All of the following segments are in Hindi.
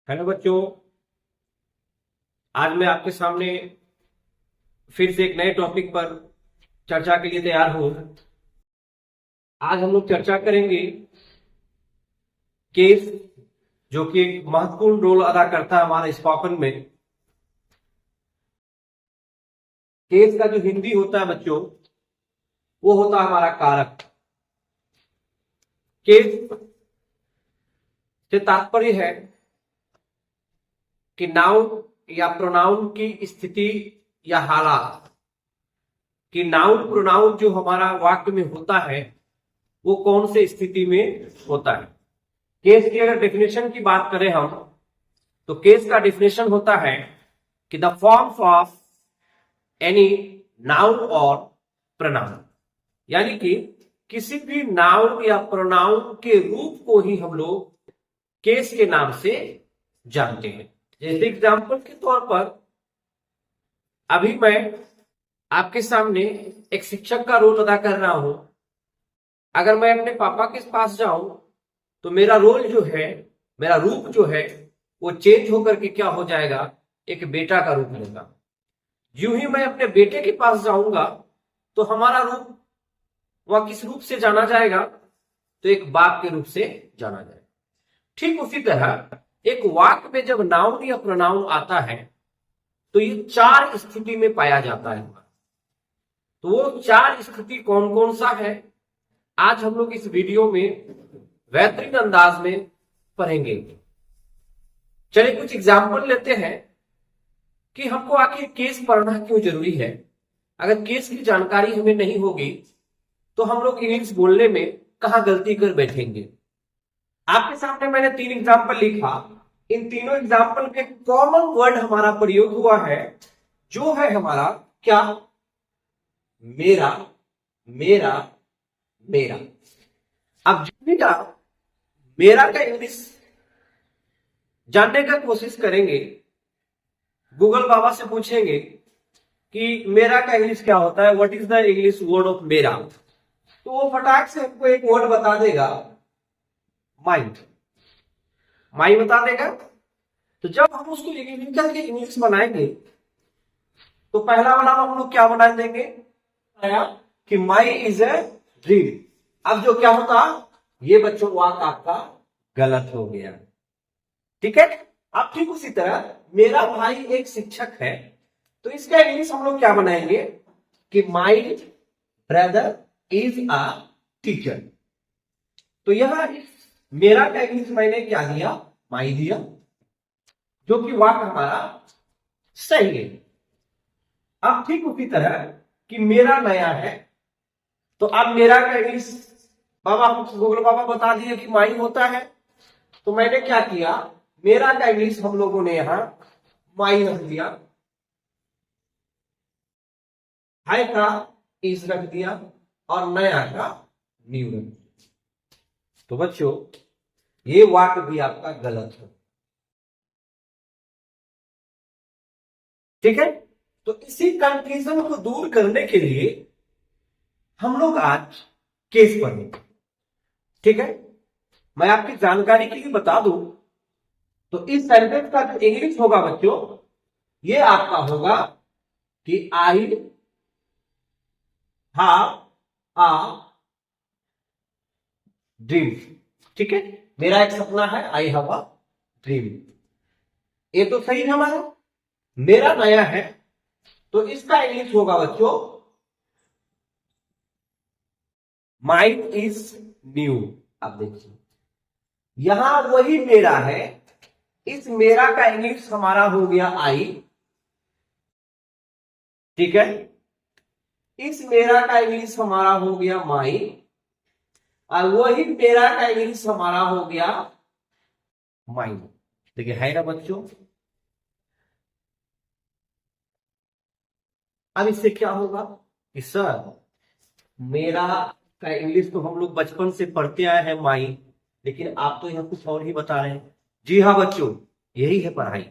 हेलो बच्चों। आज मैं आपके सामने फिर से एक नए टॉपिक पर चर्चा के लिए तैयार हूं। आज हम लोग चर्चा करेंगे केस, जो कि एक महत्वपूर्ण रोल अदा करता है हमारे स्पोकन में। केस का जो हिंदी होता है बच्चों, वो होता है हमारा कारक। केस से तात्पर्य है कि नाउन या प्रोनाउन की स्थिति या हालात, कि नाउन प्रोनाउन जो हमारा वाक्य में होता है वो कौन से स्थिति में होता है। केस की अगर डेफिनेशन की बात करें हम, तो केस का डेफिनेशन होता है कि the forms of any noun और प्रोनाउन, यानी कि किसी भी नाउन या प्रोनाउन के रूप को ही हम लोग केस के नाम से जानते हैं। जैसे एग्जाम्पल के तौर पर अभी मैं आपके सामने एक शिक्षक का रोल अदा कर रहा हूं। अगर मैं अपने पापा के पास जाऊं तो मेरा रोल जो है, मेरा रूप जो है, वो चेंज होकर के क्या हो जाएगा, एक बेटा का रूप लेगा। यूं ही मैं अपने बेटे के पास जाऊंगा तो हमारा रूप वह किस रूप से जाना जाएगा, तो एक बाप के रूप से जाना जाएगा। ठीक उसी तरह एक वाक्य में जब नाउन या प्रोनाउन आता है तो ये चार स्थिति में पाया जाता है। तो वो चार स्थिति कौन कौन सा है, आज हम लोग इस वीडियो में बेहतरीन अंदाज में पढ़ेंगे। चलिए कुछ एग्जाम्पल लेते हैं कि हमको आखिर केस पढ़ना क्यों जरूरी है। अगर केस की जानकारी हमें नहीं होगी तो हम लोग इंग्लिश बोलने में कहां गलती कर बैठेंगे। आपके सामने मैंने 3 एग्जाम्पल लिखा। इन तीनों एग्जाम्पल में कॉमन वर्ड हमारा प्रयोग हुआ है, जो है हमारा क्या, मेरा, मेरा, मेरा। अब जब भी आप मेरा का इंग्लिश जानने का कोशिश करेंगे, गूगल बाबा से पूछेंगे कि मेरा का इंग्लिश क्या होता है, what is the English word of मेरा, तो वो फटाक से हमको एक वर्ड बता देगा, माइंड। माई बता देगा। तो जब हम उसको निकल के इंग्लिश बनाएंगे तो पहला वाला हम लोग क्या बना देंगे कि माई इज ए ड्रीम। अब जो क्या होता, ये बच्चों वाक्य आपका गलत हो गया। ठीक है। अब ठीक उसी तरह मेरा भाई एक शिक्षक है, तो इसका इंग्लिश हम लोग क्या बनाएंगे कि my brother is a teacher. तो यह मेरा का इंग्लिश मैंने क्या दिया, माई दिया, जो कि वाक्य हमारा सही है। अब ठीक उसी तरह कि मेरा नया है, तो अब मेरा का इंग्लिश बाबा, गूगल बाबा बता दिए कि माई होता है, तो मैंने क्या किया, मेरा का इंग्लिश हम लोगों ने यहां माई रख दिया, हाय का इज रख दिया और नया का न्यू रख दिया। तो बच्चों ये वाक्य भी आपका गलत है। ठीक है। तो इसी कंफ्यूजन को दूर करने के लिए हम लोग आज केस पढ़ेंगे। ठीक है। मैं आपकी जानकारी के लिए बता दूं, तो इस सेंटेंस का जो इंग्लिश होगा बच्चों, ये आपका होगा कि आई हैव अ ड्रीम। ठीक है। मेरा एक सपना है, आई हैव अ ड्रीम। ये तो सही है हमारा। मेरा नया है, तो इसका इंग्लिश होगा बच्चों माइंड इज न्यू। अब देखिए यहां वही मेरा है, इस मेरा का इंग्लिश हमारा हो गया आई। ठीक है। इस मेरा का इंग्लिश हमारा हो गया माई, और वही मेरा का इंग्लिश हमारा हो गया माइंड। देखिए है ना बच्चों। अब इससे क्या होगा कि सर मेरा का इंग्लिश तो हम लोग बचपन से पढ़ते आए हैं माई, लेकिन आप तो यहां कुछ और ही बता रहे हैं। जी हाँ बच्चों, यही है पढ़ाई।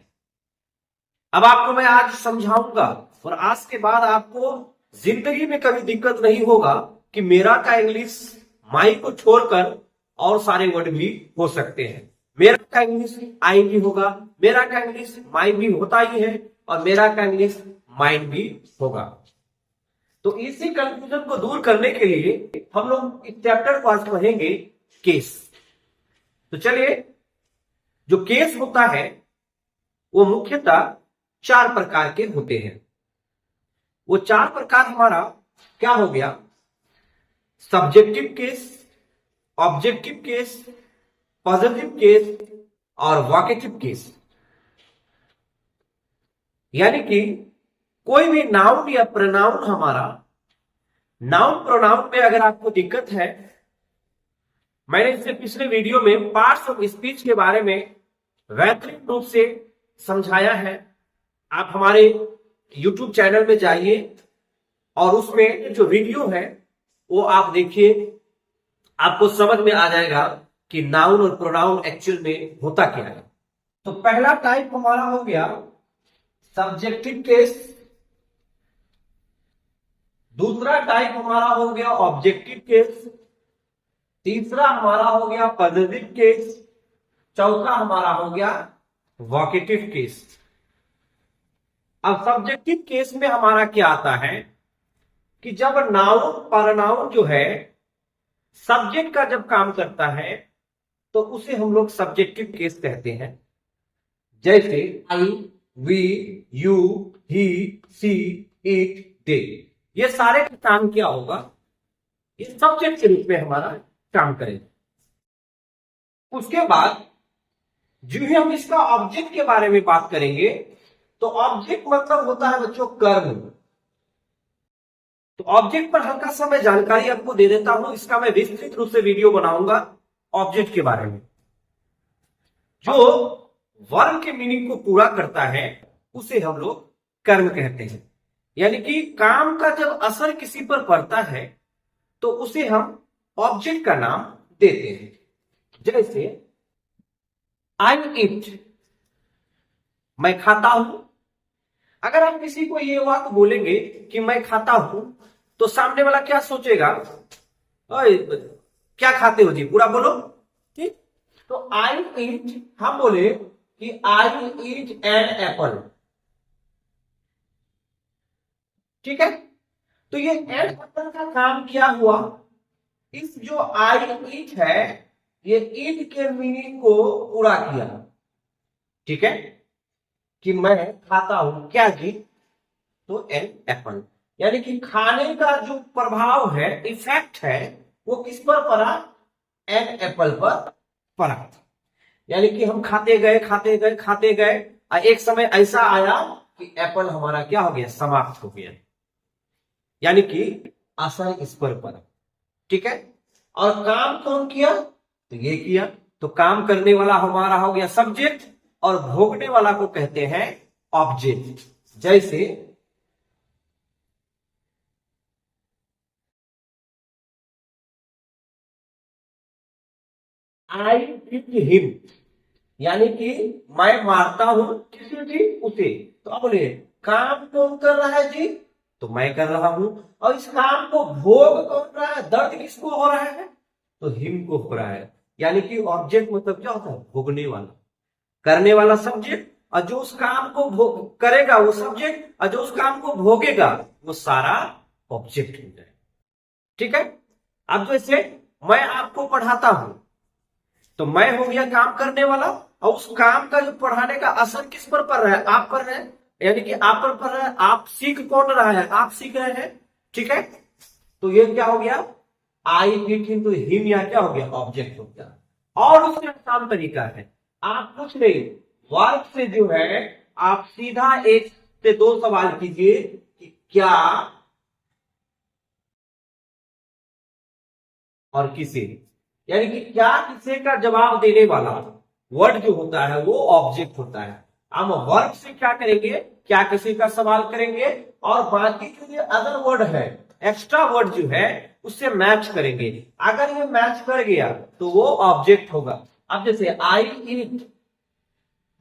अब आपको मैं आज समझाऊंगा और आज के बाद आपको जिंदगी में कभी दिक्कत नहीं होगा कि मेरा का इंग्लिश माई को छोड़कर और सारे वर्ड भी हो सकते हैं। मेरा का इंग्लिश आई भी होगा, मेरा का इंग्लिश माई भी होता ही है, और मेरा का इंग्लिश माइन भी होगा। तो इसी कंफ्यूजन को दूर करने के लिए हम लोग इस चैप्टर को आज पढ़ेंगे केस। तो चलिए, जो केस होता है वो मुख्यतः 4 प्रकार के होते हैं। वो 4 प्रकार हमारा क्या हो गया? Subjective case, objective case, positive case और वोकेटिव केस। यानी कि कोई भी नाउन या प्रोनाउन हमारा, नाउन प्रोनाउन में अगर आपको दिक्कत है, मैंने इससे पिछले वीडियो में पार्ट्स ऑफ स्पीच के बारे में वैकल्पिक रूप से समझाया है। आप हमारे YouTube चैनल में जाइए और उसमें जो वीडियो है वो आप देखिए, आपको समझ में आ जाएगा कि नाउन और प्रोनाउन एक्चुअल में होता क्या है। तो पहला टाइप हमारा हो गया सब्जेक्टिव केस, दूसरा टाइप हमारा हो गया ऑब्जेक्टिव केस, तीसरा हमारा हो गया पॉजिटिव केस, चौथा हमारा हो गया वोकेटिव केस। अब सब्जेक्टिव केस में हमारा क्या आता है कि जब नाउन प्रोनाउन जो है सब्जेक्ट का जब काम करता है तो उसे हम लोग सब्जेक्टिव केस कहते हैं। जैसे I, we, you, he, she, it, they, ये सारे का काम क्या होगा? ये सब्जेक्ट के रूप में हमारा काम करेगा। उसके बाद जो ही हम इसका ऑब्जेक्ट के बारे में बात करेंगे, तो ऑब्जेक्ट मतलब होता है बच्चों कर्म। तो ऑब्जेक्ट पर हल्का सा मैं जानकारी आपको दे देता हूं, इसका मैं विस्तृत रूप से वीडियो बनाऊंगा ऑब्जेक्ट के बारे में। जो वर्ब के मीनिंग को पूरा करता है उसे हम लोग कर्म कहते हैं। यानी कि काम का जब असर किसी पर पड़ता है तो उसे हम ऑब्जेक्ट का नाम देते हैं। जैसे आई ईट, मैं खाता हूं। अगर आप किसी को ये बात बोलेंगे कि मैं खाता हूं, तो सामने वाला क्या सोचेगा? क्या खाते हो जी, पूरा बोलो। ठीक, तो आई ईट, हम बोले कि आई ईट एन एप्पल। ठीक है, तो ये एन एप्पल का काम क्या हुआ? इस जो आई ईट है, ये ईट के मीनिंग को पूरा किया। ठीक है, कि मैं खाता हूं क्या जी? तो एन एप्पल, यानी कि खाने का जो प्रभाव है, इफेक्ट है, वो किस पर पड़ा? एन एप्पल पर पड़ा। यानी कि हम खाते गए खाते गए खाते गए, एक समय ऐसा आया कि एप्पल हमारा क्या हो गया? समाप्त हो गया। यानी कि असर इस पर पड़ा। ठीक है, और काम कौन किया? तो ये किया। तो काम करने वाला हमारा हो गया सब्जेक्ट, और भोगने वाला को कहते हैं ऑब्जेक्ट। जैसे आई हिट हिम, यानी कि मैं मारता हूं किसी जी उसे। तो अब बोलिए काम कौन कर रहा है जी? तो मैं कर रहा हूं। और इस काम को भोग कौन रहा है? दर्द किसको हो रहा है? तो हिम को हो रहा है। यानी कि ऑब्जेक्ट मतलब क्या होता है? भोगने वाला, करने वाला सब्जेक्ट, और जो उस काम को करेगा वो सब्जेक्ट, और जो उस काम को भोगेगा वो सारा ऑब्जेक्ट हो जाए। ठीक है, अब जैसे मैं आपको पढ़ाता हूं, तो मैं हो गया काम करने वाला, और उस काम का जो पढ़ाने का असर किस पर पड़ रहा है? आप पर है, यानी कि आप पर पड़ रहा है। आप सीख कौन रहा है? आप सीख रहे हैं। ठीक है, तो ये क्या हो गया? आई ईट हिम, तो हिम या क्या हो गया? ऑब्जेक्ट हो गया। और उसका आसान तरीका है, आप कुछ नहीं, वर्ब से जो है आप सीधा 1 से 2 सवाल कीजिए कि क्या और किसे, यानी कि क्या किसे का जवाब देने वाला वर्ड जो होता है वो ऑब्जेक्ट होता है। हम वर्ब से क्या करेंगे? क्या किसी का सवाल करेंगे, और बाकी जो ये अदर वर्ड है, एक्स्ट्रा वर्ड जो है, उससे मैच करेंगे। अगर ये मैच कर गया तो वो ऑब्जेक्ट होगा। अब जैसे आई ईट,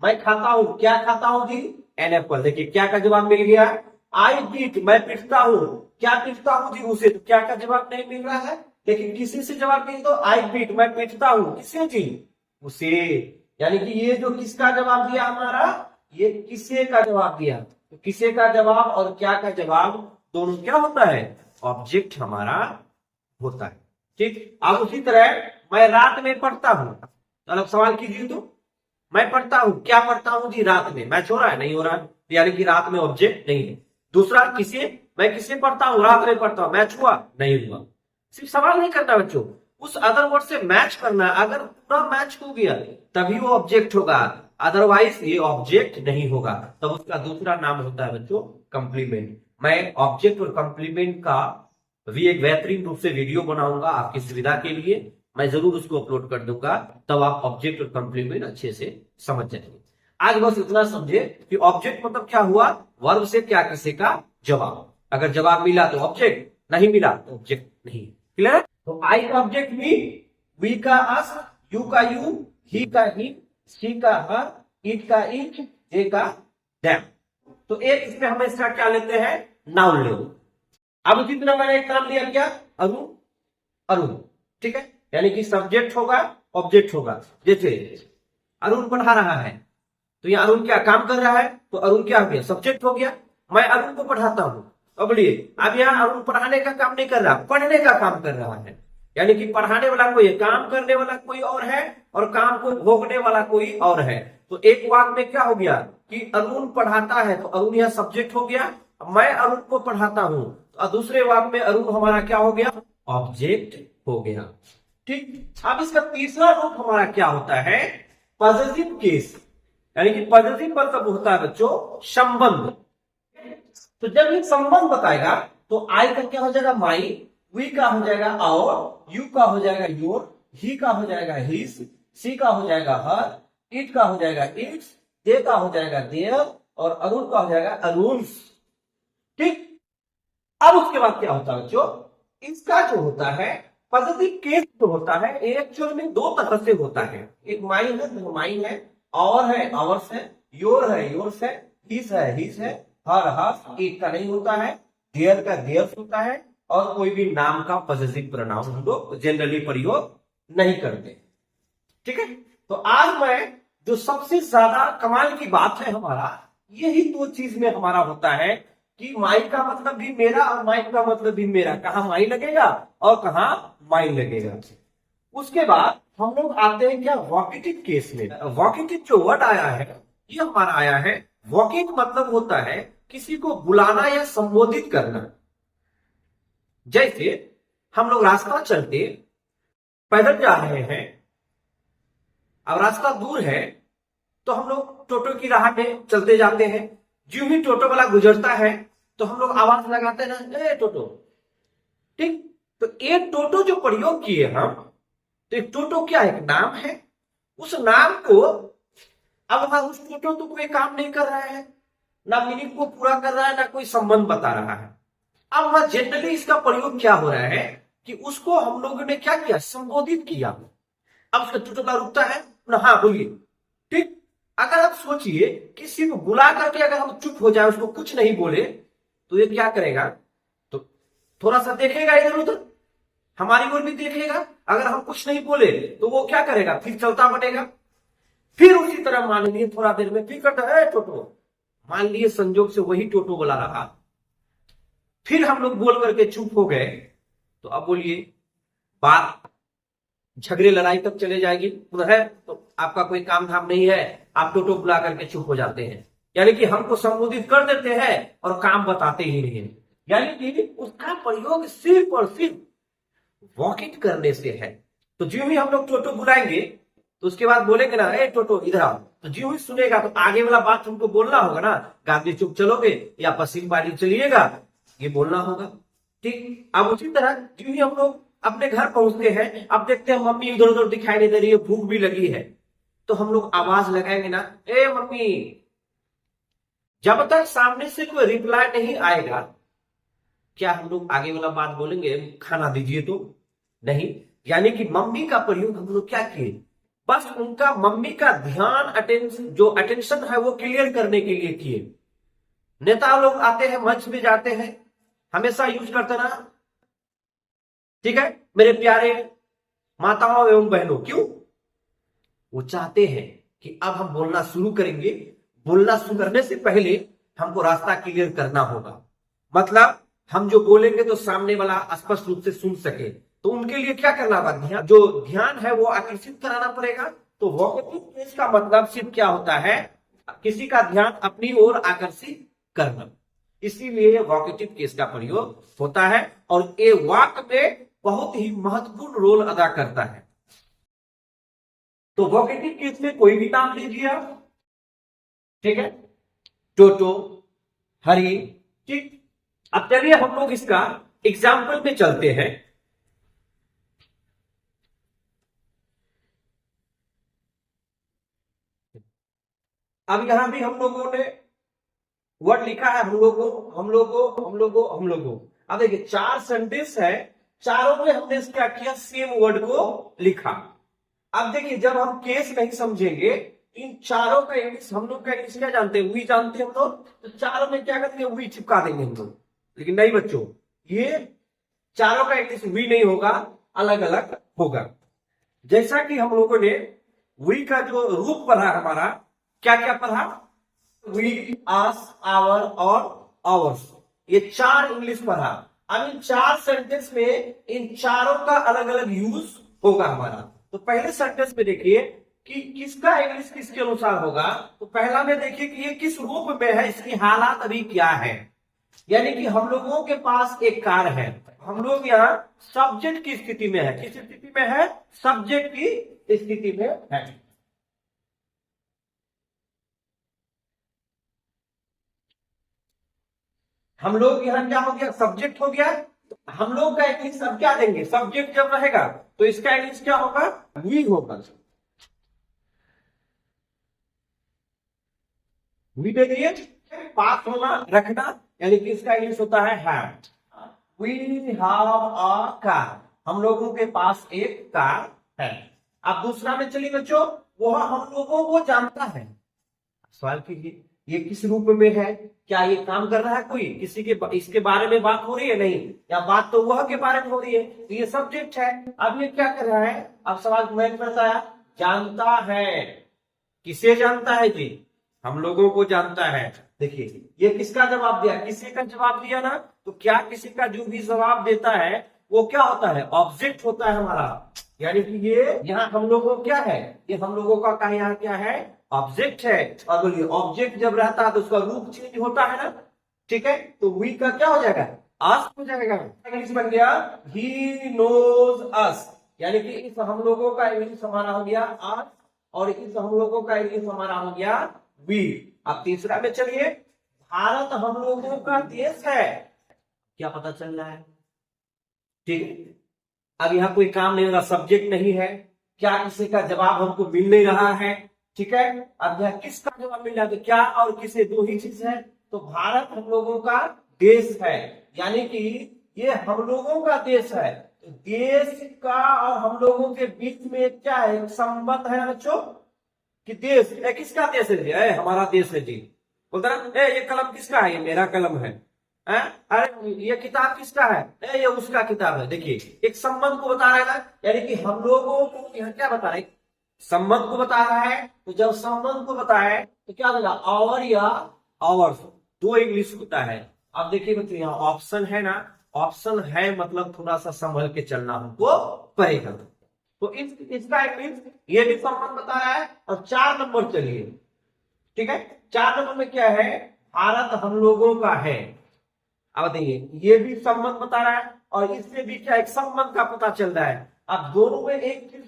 मैं खाता हूं, क्या खाता हूं जी? An apple. देखिए क्या का जवाब मिल गया? आई बीट, मैं पीटता हूं, क्या पीटता हूं जी? उसे। तो क्या का जवाब नहीं मिल रहा है, लेकिन किसी से जवाब मिल, तो आई बीट, मैं पीटता हूं, किसे जी? उसे। यानी कि ये जो किसका जवाब दिया हमारा, ये किसे का जवाब दिया, तो किसे का जवाब और क्या का जवाब दोनों क्या होता है, ऑब्जेक्ट हमारा होता है। ठीक, अब उसी तरह मैं रात में पढ़ता हूं, अलग सवाल कीजिए तो, मैं पढ़ता हूं, क्या पढ़ता हूं जी, रात में, मैच हो रहा है, नहीं हो रहा है, यानी कि रात में ऑब्जेक्ट नहीं है। दूसरा किसे, मैं किसे पढ़ता हूं, रात में पढ़ता हूं, मैच हुआ, नहीं हुआ। सिर्फ सवाल नहीं करना बच्चों, उस अदर वर्ड से मैच करना, अगर पूरा मैच हो गया तभी वो ऑब्जेक्ट होगा, अदरवाइज ये ऑब्जेक्ट नहीं होगा। तब उसका दूसरा नाम होता है बच्चों कंप्लीमेंट। मैं ऑब्जेक्ट और कंप्लीमेंट का भी एक बेहतरीन रूप से वीडियो बनाऊंगा आपकी सुविधा के लिए, मैं जरूर उसको अपलोड कर दूंगा, तब आप ऑब्जेक्ट और कंप्लीमेंट अच्छे से समझ जाएंगे। आज बस इतना समझे कि ऑब्जेक्ट मतलब क्या हुआ, वर्ब से क्या किसी का जवाब, अगर जवाब मिला तो ऑब्जेक्ट, नहीं मिला तो ऑब्जेक्ट नहीं। क्लियर? तो आई का ऑब्जेक्ट वी का अस, यू का यू, ही का ही, सी का हर, इट का इट, जे का दैम। तो एक इसमें हम इसका क्या लेते हैं, नाउन ले लो। अब उसी तरह मैंने एक काम लिया क्या, अरुण, अरुण, ठीक है, यानी कि सब्जेक्ट होगा ऑब्जेक्ट होगा। जैसे अरुण पढ़ा रहा है, तो ये अरुण क्या काम कर रहा है, तो अरुण क्या हो गया, सब्जेक्ट हो गया। मैं अरुण को पढ़ाता हूं, अब बोलिए, अब यहाँ अरुण पढ़ाने का काम नहीं कर रहा, पढ़ने का काम कर रहा है, यानी कि पढ़ाने वाला कोई है, काम करने वाला कोई और है, और काम को भोगने वाला कोई और है। तो एक वाक्य में क्या हो गया कि अरुण पढ़ाता है, तो अरुण यह सब्जेक्ट हो गया, मैं अरुण को पढ़ाता हूं, तो दूसरे वाक्य में अरुण हमारा क्या हो गया, ऑब्जेक्ट हो गया। ठीक, अब इसका तीसरा रूप हमारा क्या होता है, पॉजिटिव केस, यानी कि पॉजिटिव मतलब होता है बच्चों संबंध। तो जब ये संबंध बताएगा तो आई का क्या हो जाएगा, माई, वी का हो जाएगा और, यू का हो जाएगा योर, ही का हो जाएगा हिज, सी का हो जाएगा हर, इट का हो जाएगा इट्स, दे का हो जाएगा देयर, और अरुण का हो जाएगा अरुण्स। ठीक, अब उसके बाद क्या होता है बच्चों, इसका जो होता है पॉजिटिव केस जो होता है एक्चुअल में दो तरह से होता है, एक माइन है तो माइन है, और है आवर्स है, योर है योर्स है, हिज है हिज है, हर हर, इट का नहीं होता है, देयर का देयर्स होता है, और कोई भी नाम का पॉजिटिव प्रोनाउन हम लोग जनरली प्रयोग नहीं करते। ठीक है, तो आज मैं जो सबसे ज्यादा कमाल की बात है हमारा, यही दो चीज में हमारा होता है कि माई का मतलब भी मेरा और माइन का मतलब भी मेरा, कहां माई लगेगा और कहां माइन लगेगा। उसके बाद हम लोग आते हैं क्या, वॉकेटिव केस में। वॉकेटिव जो वर्ड आया है ये हमारा आया है, वॉकिंग मतलब होता है किसी को बुलाना या संबोधित करना। जैसे हम लोग रास्ता चलते पैदल जा रहे हैं, अब रास्ता दूर है तो हम लोग टोटो की राह में चलते जाते हैं, जो ही टोटो वाला गुजरता है तो हम लोग आवाज लगाते हैं ना, ए टोटो। ठीक, तो एक टोटो जो प्रयोग किए हम, तो एक टोटो क्या एक नाम है, उस नाम को अब वहां उस टोटो तो कोई काम नहीं कर रहा है, ना मीनिंग को पूरा कर रहा है, ना कोई संबंध बता रहा है। अब वहां जनरली इसका प्रयोग क्या हो रहा है कि उसको हम लोगों ने क्या किया, संबोधित किया। अब उसका टोटो रुकता है ना, हाँ बोलिए। ठीक, अगर आप सोचिए किसी को बुला करके अगर हम चुप हो जाए, उसको कुछ नहीं बोले, तो ये क्या करेगा, तो थोड़ा सा देखेगा इधर उधर, हमारी ओर भी देखेगा, अगर हम कुछ नहीं बोले तो वो क्या करेगा, फिर चलता बनेगा। फिर उसी तरह मान लीजिए थोड़ा देर में फिर करता है टोटो, मान लिए संजोग से वही टोटो वाला रहा, फिर हम लोग बोल करके चुप हो गए, तो अब बोलिए बात झगड़े लड़ाई तक चले जाएगी, है तो आपका कोई काम धाम नहीं है, आप टोटो बुला करके चुप हो जाते हैं, यानी कि हमको संबोधित कर देते हैं और काम बताते ही नहीं है। यानी कि उसका प्रयोग सिर्फ और सिर्फ वॉकिंग करने से है। तो जो ही हम लोग टोटो बुलाएंगे तो उसके बाद बोलेंगे ना, ए टोटो इधर आओ, तो जो ही सुनेगा तो आगे वाला बात तुमको बोलना होगा ना, गांधी चुप चलोगे या पश्चिम वाली चलिएगा, ये बोलना होगा। ठीक, अब उसी तरह जो ही हम लोग अपने घर पहुंचते हैं, अब देखते हैं मम्मी इधर उधर दिखाई नहीं दे रही है, भूख भी लगी है, तो हम लोग आवाज लगाएंगे ना, ए मम्मी। जब तक सामने से कोई रिप्लाई नहीं आएगा, क्या हम लोग आगे वाला बात बोलेंगे खाना दीजिए, तो नहीं। यानी कि मम्मी का प्रयोग हम लोग क्या किए, बस उनका मम्मी का ध्यान जो अटेंशन है वो क्लियर करने के लिए किए। नेता लोग आते हैं मंच में जाते हैं, हमेशा यूज करते ना, ठीक है मेरे प्यारे माताओं एवं बहनों, क्यों, वो चाहते हैं कि अब हम बोलना शुरू करेंगे। बोलना शुरू करने से पहले हमको रास्ता क्लियर करना होगा, मतलब हम जो बोलेंगे तो सामने वाला स्पष्ट रूप से सुन सके। तो उनके लिए क्या करना होगा, ध्यान है वो आकर्षित कराना पड़ेगा। तो वोकेटिव केस का मतलब सिर्फ क्या होता है, किसी का ध्यान अपनी ओर आकर्षित करना, इसीलिए वोकेटिव केस का प्रयोग होता है और ये वाक्य में बहुत ही महत्वपूर्ण रोल अदा करता है। तो वोकेटिव केस में कोई भी नाम लीजिए आप, ठीक है, टोटो, हरी, ठीक। अब चलिए हम लोग इसका एग्जाम्पल में चलते हैं। अब यहां भी हम लोगों ने वर्ड लिखा है, हम लोगों, हम लोगों, हम लोगों, हम लोगों। अब देखिए 4 सेंटेंस है, चारों में हमने क्या किया, सेम वर्ड को लिखा। अब देखिए जब हम केस नहीं समझेंगे, इन चारों का इंग्लिश, हम लोग का इंग्लिश क्या जानते हैं, वी जानते हैं हम लोग, तो चारों में क्या करेंगे, वी चिपका देंगे हम लोग। लेकिन नहीं बच्चों, ये चारों का इंग्लिश वी नहीं होगा, अलग अलग होगा। जैसा कि हम लोगों ने वी का जो रूप पढ़ा हमारा, क्या क्या पढ़ा, वी, अस, आवर और आवर्स, ये 4 इंग्लिश पढ़ा। अब इन 4 सेंटेंस में इन चारों का अलग अलग यूज होगा हमारा। तो पहले सेंटेंस में देखिए कि किसका इंग्लिश किसके अनुसार होगा। तो पहला में देखिए कि ये किस रूप में है, इसकी हालात अभी क्या है। यानी कि हम लोगों के पास एक कार है, हम लोग यहाँ सब्जेक्ट की स्थिति में है। किस स्थिति में है, सब्जेक्ट की स्थिति में है। हम लोग यहाँ क्या हो गया, सब्जेक्ट हो गया। तो हम लोग का इंग्लिश अब क्या देंगे, सब्जेक्ट जब रहेगा तो इसका इंग्लिश क्या होगा, वी होगा। वी दे दिए, पास होना, रखना, यानी कि इसका इंग्लिश होता है have. We have a car, हम लोगों के पास एक कार है। अब दूसरा में चलिए बच्चों, वह हम लोगों को जानता है। सवाल कीजिए ये किस रूप में है, क्या ये काम कर रहा है, कोई किसी के इसके बारे में बात हो रही है, नहीं, या बात तो वह के बारे में हो रही है, तो ये सब्जेक्ट है। अब ये क्या कर रहा है, अब सवाल मैं बताया, जानता है, किसे जानता है जी, हम लोगों को जानता है। देखिए ये किसका जवाब दिया, किसी का जवाब दिया ना, तो क्या किसी का जो भी जवाब देता है वो क्या होता है, ऑब्जेक्ट होता है हमारा। यानी कि ये यहाँ हम लोगों क्या है, ये हम लोगों का यहाँ क्या है, ऑब्जेक्ट है। और बोलिए ऑब्जेक्ट जब रहता है तो उसका रूप चेंज होता है ना, ठीक है। तो वी का क्या हो जाएगा, अस हो जाएगा। इंग्लिश बन गया ही नोज अस, यानी कि इस हम लोगों का इंग्लिश हमारा हो गया अस, और इस हम लोगों का इंग्लिश हमारा हो गया वी। अब तीसरा में चलिए, भारत हम लोगों का देश है, क्या पता चल रहा है, ठीक है। अब यहाँ कोई काम नहीं हो रहा, सब्जेक्ट नहीं है, क्या किसी का जवाब हमको मिल नहीं रहा है, ठीक है। अब यहाँ किसका जवाब मिल रहा है, तो क्या और किसे, दो ही चीज है। तो भारत हम लोगों का देश है, यानी कि ये हम लोगों का देश है। तो देश का और हम लोगों के बीच में क्या है, संबंध है बच्चों, कि देश किसका देश है जी, हमारा देश है जी। बोलता ना, ये कलम किसका है, ये मेरा कलम है। अरे ये किताब किसका है, ये उसका किताब है। देखिए एक संबंध को बता रहा है, यानी कि हम लोगों को यहाँ क्या बता रहा है, संबंध को बता रहा है। तो जब संबंध को बताए तो क्या होगा, और या आवर्स, दो इंग्लिश होता है। अब देखिए बच्चों यहाँ ऑप्शन है ना, ऑप्शन है मतलब थोड़ा सा संभल के चलना हमको पड़ेगा। तो इसका इंग्लिश ये भी संबंध बता रहा है। और 4 नंबर चलिए, ठीक है, 4 नंबर में क्या है, भारत हम लोगों का है। अब देखिए ये भी संबंध बता रहा है, और इससे भी क्या एक संबंध का पता चल रहा है। अब दोनों में एक चीज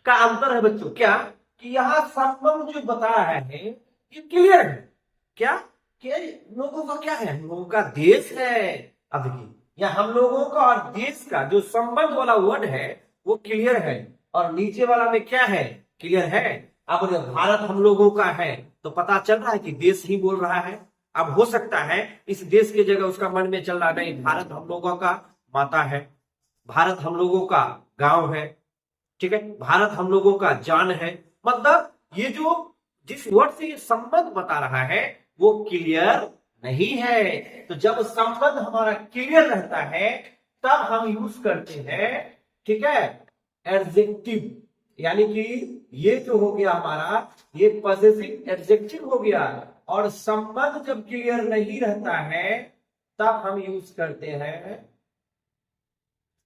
का अंतर है बच्चों, क्या कि यहाँ संबंध जो बता रहा है ये क्लियर है, क्या कि लोगों का क्या है, हम लोगों का देश है। अब देखिए या हम लोगों का और देश का जो संबंध वाला वर्ड है वो क्लियर है, और नीचे वाला में क्या है, क्लियर है। अब भारत हम लोगों का है तो पता चल रहा है कि देश ही बोल रहा है। अब हो सकता है इस देश की जगह उसका मन में चल रहा नहीं, भारत हम लोगों का माता है, भारत हम लोगों का गांव है, ठीक है, भारत हम लोगों का जान है। मतलब ये जो जिस वर्ड से ये संबंध बता रहा है वो क्लियर नहीं है। तो जब संबंध हमारा क्लियर रहता है तब हम यूज करते हैं, ठीक है, एडजेक्टिव। यानी कि ये जो हो गया हमारा, ये पॉजिटिव एडजेक्टिव हो गया। और संबंध जब क्लियर नहीं रहता है तब हम यूज करते हैं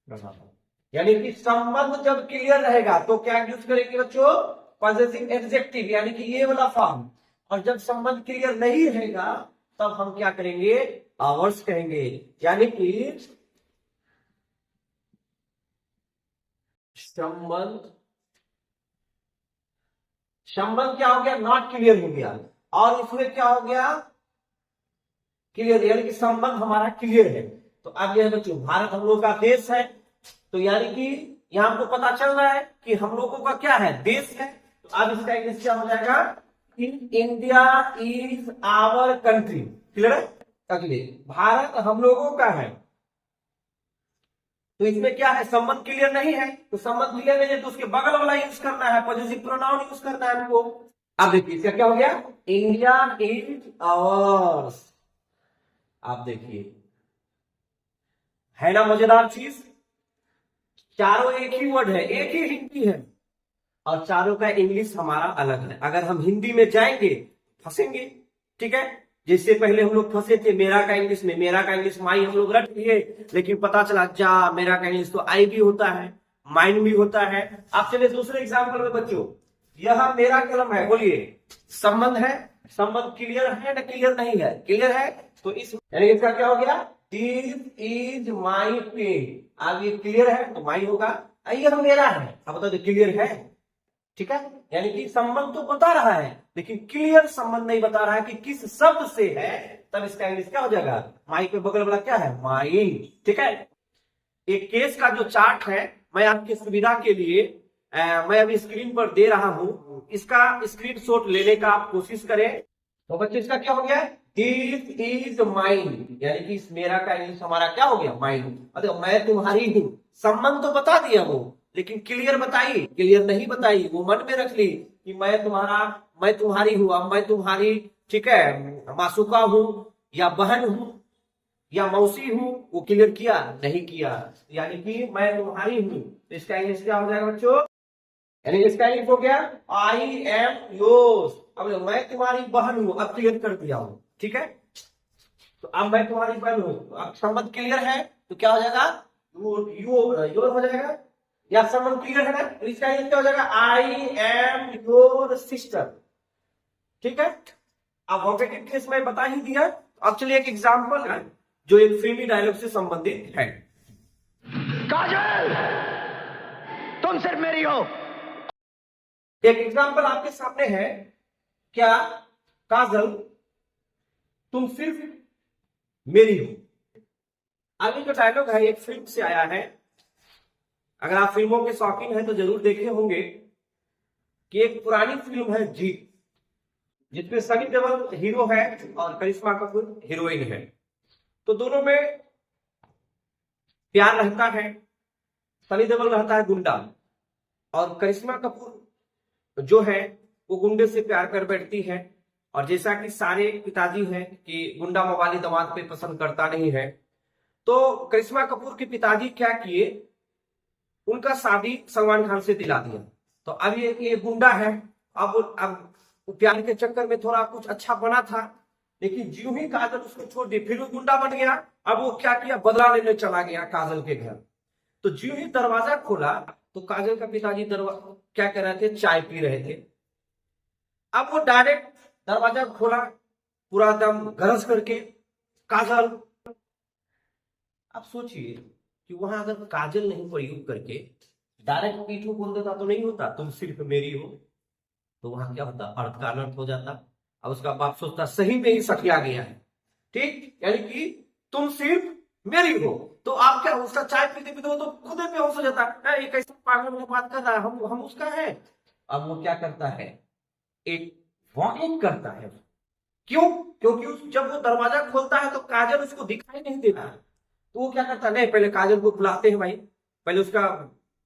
प्रनाउन। यानी कि संबंध जब क्लियर रहेगा तो क्या यूज करेंगे बच्चों? पॉजिटिव एडजेक्टिव, यानी कि ये वाला फॉर्म। और जब संबंध क्लियर नहीं रहेगा तब हम क्या करेंगे? आवर्स कहेंगे। यानी कि संबंध क्या हो गया? नॉट क्लियर हो गया। और इसमें क्या हो गया? क्लियर, यानी कि संबंध हमारा क्लियर है। तो अब यह बच्चों, भारत हम लोग का देश है, तो यानी कि यहां हमको पता चल रहा है कि हम लोगों का क्या है? देश है। तो अब इसका इंग्लिश क्या हो जाएगा? India is our country. Clear है? अगले, भारत हम लोगों का है। तो इसमें क्या है? संबंध क्लियर नहीं है। तो संबंध क्लियर नहीं है तो उसके बगल वाला यूज करना है, पॉजिटिव प्रोनाउन यूज करना है हमको। अब देखिए इसका क्या हो गया? India is ours. आप देखिए, है ना मजेदार चीज? चारों एक ही वर्ड है, एक ही हिंदी है, और चारों का इंग्लिश हमारा अलग है। अगर हम हिंदी में जाएंगे फंसेंगे। ठीक है, जिससे पहले हम लोग फंसे थे मेरा का इंग्लिश में। मेरा का इंग्लिश माई हम लोग रट लिए, लेकिन पता चला जा मेरा का इंग्लिश तो आई भी होता है, माइन भी होता है। आप चलिए दूसरे एग्जाम्पल में बच्चों, यह मेरा कलम है। बोलिए, संबंध है? संबंध क्लियर है ना क्लियर नहीं है? क्लियर है। तो इस यानी इसका क्या हो गया? This is my pen. अब ये क्लियर है तो माई होगा, यह मेरा है। अब बता दो क्लियर है। ठीक है, यानी कि संबंध तो बता रहा है लेकिन क्लियर संबंध नहीं बता रहा है कि किस शब्द से है। तब इसका इंग्लिश क्या हो जाएगा? माई के बगल वाला क्या है? माइन। ठीक है, एक केस का जो चार्ट है मैं आपकी सुविधा के लिए मैं अभी स्क्रीन पर दे रहा हूं। इसका स्क्रीनशॉट लेने का आप कोशिश करें। तो बच्चे इसका क्या हो गया? दिस इज माइन, यानी कि इस मेरा का इंग्लिश हमारा क्या हो गया? माइन। अरे मैं तुम्हारी हूं। संबंध तो बता दिया वो, लेकिन क्लियर बताई? क्लियर नहीं बताई। वो मन में रख ली कि मैं तुम्हारा, मैं तुम्हारी हूं। अब मैं तुम्हारी, ठीक है, मासूका हूं या बहन हूं या मौसी हूं, वो क्लियर किया? नहीं किया। यानी कि मैं तुम्हारी हूं, तो इसका इंग्लिश क्या हो जाएगा बच्चों? यानी इसका इंग्लिश हो गया आई एम योर्स। अब मैं तुम्हारी बहन हूं, अब क्लियर कर दिया हूं। ठीक है, तो अब मैं तुम्हारी बहन हूं, तो अब संबंध क्लियर है तो क्या हो जाएगा? योर हो जाएगा। या संबंध क्लियर है ना, तो इसका इंग्लिश क्या हो जाएगा? I am your sister. ठीक है, अब वोकेटिव केस में बता ही दिया। अब चलिए एक एग्जांपल है जो एक फिल्मी डायलॉग से संबंधित है। काजल, तुम सिर्फ मेरी हो। एक एग्जांपल आपके सामने है। क्या? काजल, तुम सिर्फ मेरी हो। अभी जो डायलॉग है एक फिल्म से आया है। अगर आप फिल्मों के शौकीन हैं तो जरूर देखे होंगे कि एक पुरानी फिल्म है जीत, जिसमें सनी देओल हीरो है और करिश्मा कपूर हीरोइन है। तो दोनों में प्यार रहता है। सनी देओल रहता है गुंडा, और करिश्मा कपूर जो है वो गुंडे से प्यार कर बैठती है। और जैसा कि सारे पिताजी हैं कि गुंडा मवाली दामाद पे पसंद करता नहीं है, तो करिश्मा कपूर के पिताजी क्या किए, उनका शादी सलमान खान से दिला दिया। तो अब ये गुंडा है। अब प्यार के चक्कर में थोड़ा कुछ अच्छा बना था, लेकिन ज्यों ही काजल उसको छोड़ दी फिर वो गुंडा बन गया। अब वो क्या किया? बदला लेने चला गया काजल के घर। तो ज्यों ही दरवाजा खोला तो काजल का पिताजी क्या कर रहे थे? चाय पी रहे थे। अब वो डायरेक्ट दरवाजा खोला पूरा दम गरज करके, काजल। आप सोचिए कि वहां अगर काजल नहीं प्रयोग करके डायरेक्ट पीठू बोल देता तो नहीं होता तुम सिर्फ मेरी हो, तो वहां क्या होता? अर्थ का अनर्थ हो जाता। अब उसका बाप सोचता सही में ही सखिया गया है। ठीक, यानी कि तुम सिर्फ मेरी हो। तो आप क्या, उसका चाय पीते पीते हो तो खुद में बेहोश हो जाता है, ये कैसे पागल में बात कर रहा है, हम उसका है। अब वो क्या करता है? एक वॉर्निंग करता है। क्यों? क्योंकि जब वो दरवाजा खोलता है तो काजल उसको दिखाई नहीं देता। तो वो क्या करता है? नहीं, पहले काजल को बुलाते हैं भाई, पहले उसका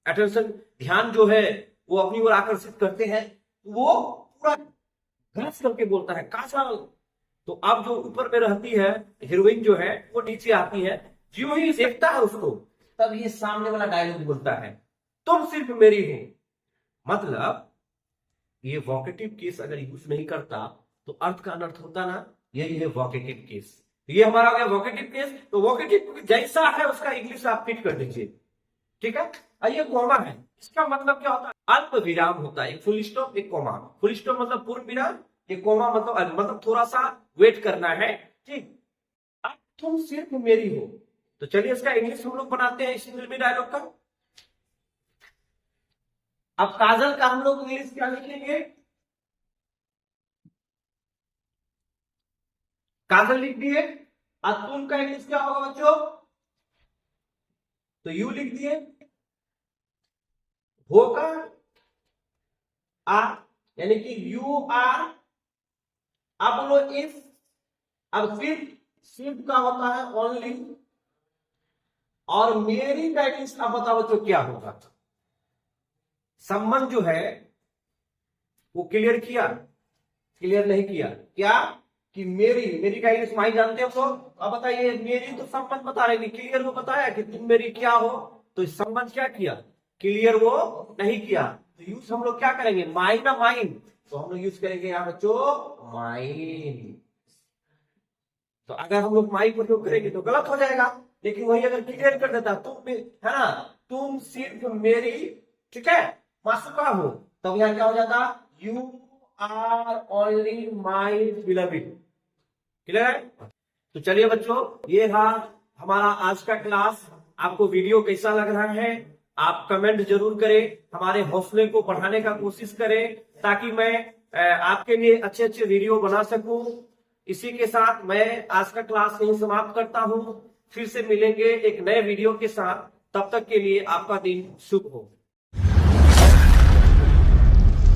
अटेंशन, ध्यान जो है वो अपनी ओर आकर्षित करते हैं। वो पूरा घस करके बोलता है काजल। तो अब जो ऊपर में रहती है हीरोइन जो है वो नीचे आती है, जो ही देखता है उसको, तब ये सामने वाला डायलॉग बोलता है, तुम सिर्फ मेरी हो, मतलब ये वोकेटिव केस अगर यूज नहीं करता तो अर्थ का अनर्थ होता ना, यही है वोकेटिव केस। ये हमारा हो गया वोकेटिव केस। तो वोकेटिव जैसा है उसका इंग्लिश आप फिट कर दीजिए, ठीक है। ये कॉमा है, इसका मतलब क्या होता है? अल्प विराम होता है, एक फुल स्टॉप एक कॉमा। फुल स्टॉप मतलब पूर्ण विराम, एक कॉमा मतलब थोड़ा सा वेट करना है, ठीक। अब तुम सिर्फ मेरी हो, तो चलिए इसका इंग्लिश हम लोग बनाते हैं इस फिल्मी डायलॉग का। अब काजल का हम लोग इंग्लिश क्या लिखेंगे? काजल लिख दिए। अब तुम का इंग्लिश क्या होगा बच्चों? तो यू लिख दिए। हो का आर, यानी कि यू आर। अब बोलो इफ। अब सिर्फ का होता है ओनली। और मेरी का इंग्लिश अब बताओ बच्चों क्या होगा? संबंध जो है वो क्लियर किया, क्लियर नहीं किया क्या? कि मेरी का इंग्लिश माई जानते हो तो अब बताइए, मेरी तो संबंध बता रही थी, क्लियर वो बताया कि तुम मेरी क्या हो, तो इस संबंध क्या किया? क्लियर वो नहीं किया। तो यूज हम लोग क्या करेंगे? माइन ना माइन, तो हम लोग यूज करेंगे यहां बच्चों माइन। तो अगर हम लोग माइन प्रयोग करेंगे तो गलत हो जाएगा, लेकिन वही अगर क्लियर कर देता तुम, है ना, तुम सिर्फ मेरी, ठीक है, मासूका हो, तब यहां क्या हो जाता? You are only my beloved. Clear है? तो चलिए बच्चों, ये था हमारा आज का क्लास। आपको वीडियो कैसा लग रहा है आप कमेंट जरूर करें, हमारे हौसले को बढ़ाने का कोशिश करें, ताकि मैं आपके लिए अच्छे अच्छे वीडियो बना सकूं। इसी के साथ मैं आज का क्लास यहीं समाप्त करता हूं। फिर से मिलेंगे एक नए वीडियो के साथ, तब तक के लिए आपका दिन शुभ हो।